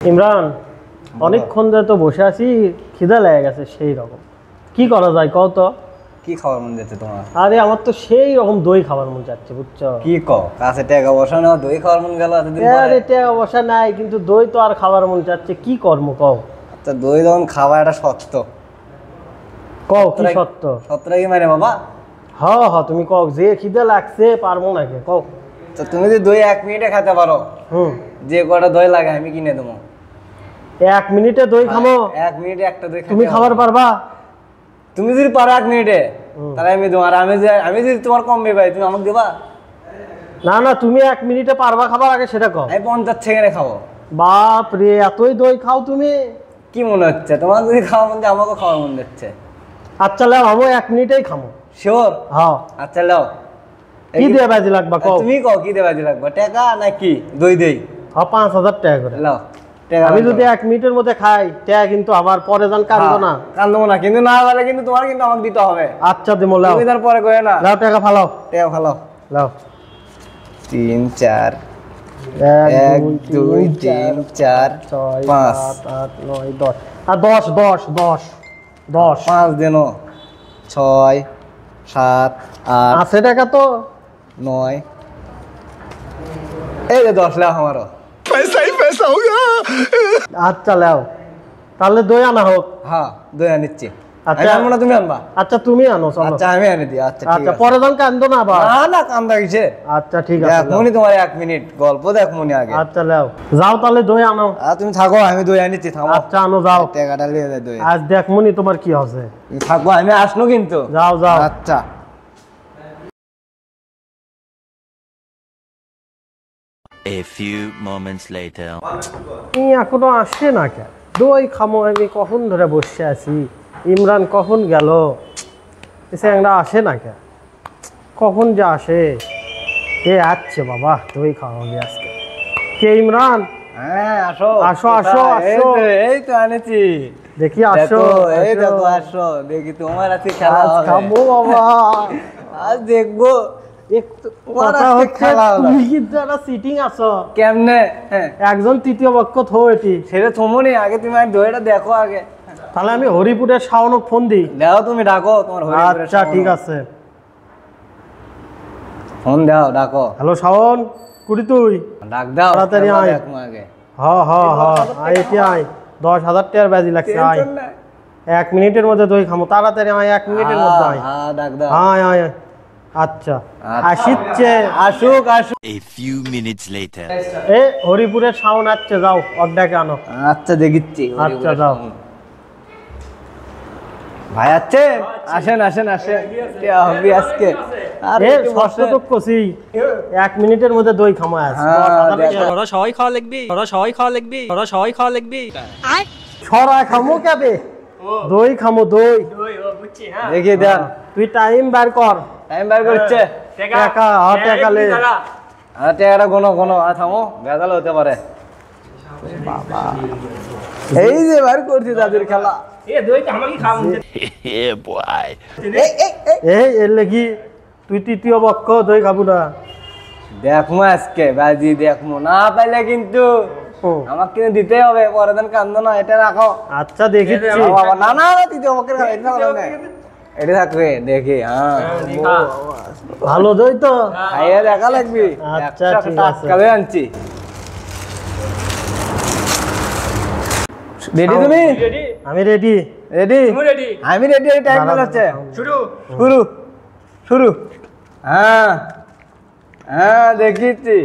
ইমরান, অনেকক্ষণ ধরে তো বসে আছি, খিদা লেগে গেছে সেই রকম। কি করা যায় কও তো? কি খাবার মন যাচ্ছে তোমার? আরে আমার তো সেই রকম দই খাবার মন যাচ্ছে, বুঝছো? কি কও, কাছে টাকা বসা না দই খাবার মন গেল এতদিন পরে? আরে টাকা বসা নাই, কিন্তু দই তো আর খাবার মন যাচ্ছে, কি করবো কও? আচ্ছা দই যখন খাওয়া এটা সত্য, কও কি সত্য? সত্যটা কি মানে বাবা? হ তুমি কও, যে খিদা লাগছে পারবো নাকি কও? তো তুমি যদি দই 1 মিনিটে খেতে পারো, যে কটা দই লাগে আমি কিনে দেবো। 1 মিনিটে দই খামো? 1 মিনিটে একটা দই তুমি খাবার পারবা? তুমি যদি পারো 1 মিনিটে তাহলে আমি দেবো। আর আমি যদি তোমার কম ভাই তুমি আমাকে দেবা? না তুমি 1 মিনিটে পারবা খাবার, আগে সেটা কও। আমি 50 সেকেন্ডে খাবো। বাপ রে, এতই দই খাও তুমি? কি মনে হচ্ছে তোমার যদি খাওয়া মন যায় আমাকেও খাওয়ার মন যাচ্ছে। আচ্ছা লাও, আমি 1 মিনিটেই খামো। শিওর? হ্যাঁ। আচ্ছা লাও, কি দিয়ে বাজি লাগবা কও? তুমি কও কি দিয়ে বাজি লাগবে, টাকা নাকি দই দেই? হ্যাঁ 5000 টাকা করে। লাও। আমি যদি 1 মিনিটের মধ্যে খাই টাকা কিন্তু আবার পরে যান কাঁদবো না। কাঁদবো না, কিন্তু না হলে কিন্তু তোমার কিন্তু আমাকে দিতে হবে। আচ্ছা দিমো, লাও। তুমি তারপরে কই না, লাও টাকা ফালাও। টাকা ফালাও। লাও 3 4 1 2 3 4 5 7 8 9 10 আর 10 5 দেন। 6 7 8 80 টাকা তো 9 এই যে 10 লাখ আমারও। पैसा ही पैसा होगा। আচ্ছা লাও, তাহলে দই আনা হোক। হ্যাঁ দই আনিচ্ছি। আচ্ছা আমি আনবো না, তুমি আনবা? আচ্ছা তুমি আনো, চলো। আচ্ছা আমি আনি দিই। আচ্ছা ঠিক আচ্ছা আছে। পরে যান কাঁদবো না আবার। না না কান্দা কিসে? আচ্ছা ঠিক আছে। দেখ মনি তোমার 1 মিনিট গল্প দেখ মনি আগে। আচ্ছা লাও, যাও তাহলে দই আনো। তুমি থাকো, আমি দই আনিচ্ছি, থামো। আচ্ছা আনো, যাও। টাকাটা নিয়ে দে দই। আজ দেখ মনি তোমার কি হবে। থাকবো, আমি আসলো কিন্তু। যাও যাও। আচ্ছা। A few moments later. এখনো আসে না কেন? দই খামো, আমি কখন ধরে বসে আছি। ইমরান কখন গেল? এসে একটা আসে না কেন? কখন যে আসে? আসছে বাবা, দই খাওয়াবে আজকে। কে ইমরান? হ্যাঁ আসো আসো আসো আসো। এই তো আনেছি, দেখি আসো। এই দেখো আসো, দেখি তোমার আজকে খেলা আজ হবে। খাবো বাবা। আজ দেখবো একটু কথা হচ্ছে, তুমি কিন্তু একটা সিটিং আছো। কেমনে? হ্যাঁ একজন তৃতীয় পক্ষ থো এটি। সেটা থমনি, আগে তুমি আর দইটা দেখো আগে। তাহলে আমি হরিপুরের শাওনক ফোন দিই। দাও তুমি ডাকো তোমার হরিপুরের আচ্ছা ঠিক আছে, ফোন দাও, ডাকো। হ্যালো শাওন, কুড়ি তুই ডাক দাও তাড়াতাড়ি আয়। দেখো আগে। আয় এটি আয়। 10,000 টাকার বাজি লাগছে, আয়। 1 মিনিটের মধ্যে দই খামো, তাড়াতাড়ি আয়, 1 মিনিটের মধ্যে আয়। হ্যাঁ ডাক দাও। আয় আয় আয়। আচ্ছা আসিচ্ছে। আসুক আসুক। A few minutes later. এ হরিপুরের শাওন আসছে, যাও অর্ধেকে আনো। আচ্ছা দেখিচ্ছি। আচ্ছা যাও। ভাই আছেন? আসেন আসেন আসেন, কে হবে আজকে? এ ষষ্ঠ তো কষি, 1 মিনিটের মধ্যে দই খামো আজ। ওরা সবাই খাওয়া লিখবি ছড়া খামো কেবে? দই খামো, দই। দেখি দেন। তুই টাইম বার কর। টাইম বার করছে। টাকা টাকা লে। আর টাকাটা গোনো থামো, ভেজাল হতে পারে। এই যে বার করছি দাদুর খেলা। Yeah, boy. এই এর লেগি তুই তৃতীয় পক্ষ, দই খাবো না। দেখমো আজকে বাজি, দেখমো না পাইলে কিন্তু আমাকে কিন্তু দিতেই হবে। পরে দিন কান্দো না, এটা রাখো। আচ্ছা দেখিচ্ছি। বাবা না না তৃতীয় পক্ষের খেলা, এটা থাকবে না, এটা থাকবে। দেখি হ্যাঁ ভালো দই তো? খাইয়ে দেখা লাগবি। আচ্ছা, ঠিক আছে। কালে আনছি। রেডি তুমি? আমি রেডি। রেডি? আমি রেডি। টাইম হচ্ছে শুরু শুরু। হ্যাঁ হ্যাঁ দেখিছি।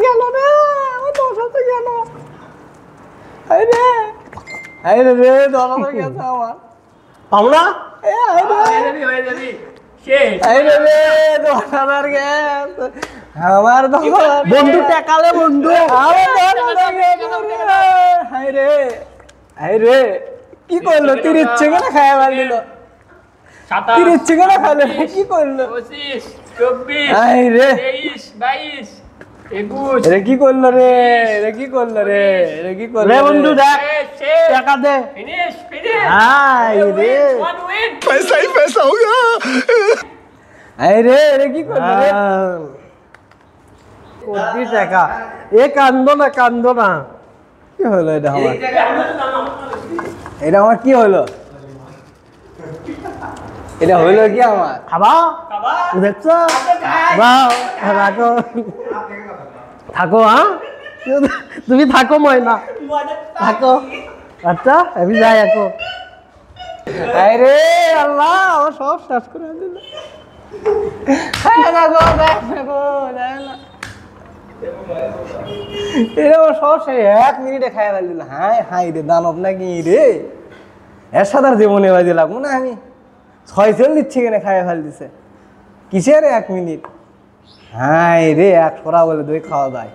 গেল রে, 10,000 গেল। রে 10,000 গেছে আমার। পাবো না? আমার বন্ধু টাকালে বন্ধু। রে কি করলো? 30 সেকেন্ডে খাইয়া মার দিল। 30 সেকেন্ডে খাইলো, কি করলো? 25 24 রে 23 22 21 রে কি করলো রে? রে কি করলো রে? রে কি করলো রে বন্ধু দেখ, টাকা দে। ফিনিশ আয় রে, ওয়ান উইন। पैसा ही पैसा होगा। রে রে কি করলো রে? বাড়তি টাকা। এ কান্দো না, কান্দো না। কি হলো এটা আমার? এটা আমার কি হলো? এটা হইলো কি আমার? খাবা দেখছো? বাহ, রাখো থাকো। হ্যাঁ তুমি থাকো ময়না, থাকো। আচ্ছা আমি যাই এখন। আরে আল্লাহ, আমার সব শেষ করে দিল। খায় না গো, দেখ না গো, দেখ না। এটা আমার সব শেষ, 1 মিনিটে খাই ফেল দিল। হাই হাই রে, দানব নাকি রে? এর সাদার জীবনে বাজে লাগবো না আমি। 6 দিচ্ছি কেন খাই ফেল দিছে? কিসের 1 মিনিট? হাই রে, 1 সোরা বলে 2 খাওয়া দায়।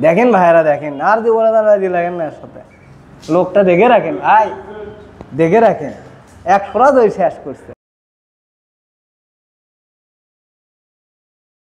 দেখেন ভাইরা, দেখেন আর জীবনে দান বাজি লাগেন না এর সাথে। লোকটা দেখে রাখেন ভাই, দেখে রাখেন। 1 সোরা দই শেষ করছে।